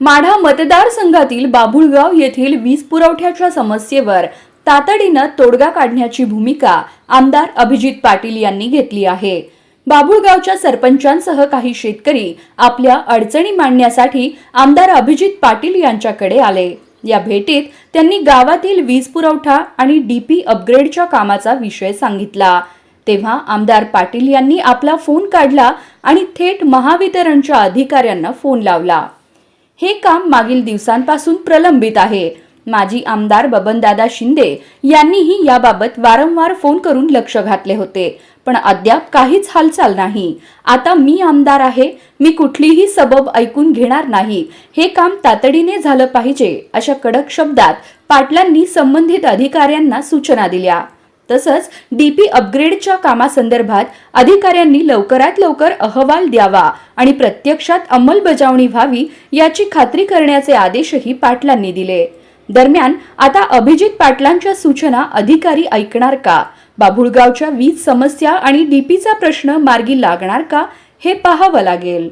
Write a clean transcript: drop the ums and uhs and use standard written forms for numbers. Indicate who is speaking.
Speaker 1: माढा मतदारसंघातील बाभुळगाव येथील वीज पुरवठ्याच्या समस्येवर तातडीने तोडगा काढण्याची भूमिका आमदार अभिजित पाटील यांनी घेतली आहे। बाभुळगावच्या सरपंचांसह काही शेतकरी आपल्या अडचणी मांडण्यासाठी आमदार अभिजित पाटील यांच्याकडे आले। या भेटीत त्यांनी गावातील वीज पुरवठा आणि डीपी अपग्रेडच्या कामाचा विषय सांगितला। तेव्हा आमदार पाटील यांनी आपला फोन काढला आणि थेट महावितरणच्या अधिकाऱ्यांना फोन लावला। हे काम मागील दिवसांपासून प्रलंबित आहे। माजी आमदार बबनदादा शिंदे यांनीही याबाबत वारंवार फोन करून लक्ष घातले होते, पण अद्याप काहीच हालचाल नाही। आता मी आमदार आहे, मी कुठलीही सबब ऐकून घेणार नाही, हे काम तातडीने झालं पाहिजे अशा कडक शब्दात पाटलांनी संबंधित अधिकाऱ्यांना सूचना दिल्या। तसंच डीपी अपग्रेडच्या कामासंदर्भात अधिकाऱ्यांनी लवकरात लवकर अहवाल द्यावा आणि प्रत्यक्षात अंमलबजावणी व्हावी याची खात्री करण्याचे आदेशही पाटलांनी दिले। दरम्यान आता अभिजित पाटलांच्या सूचना अधिकारी ऐकणार का? बाभुळगावच्या वीज समस्या आणि डीपीचा प्रश्न मार्गी लागणार का? हे पाहावं लागेल।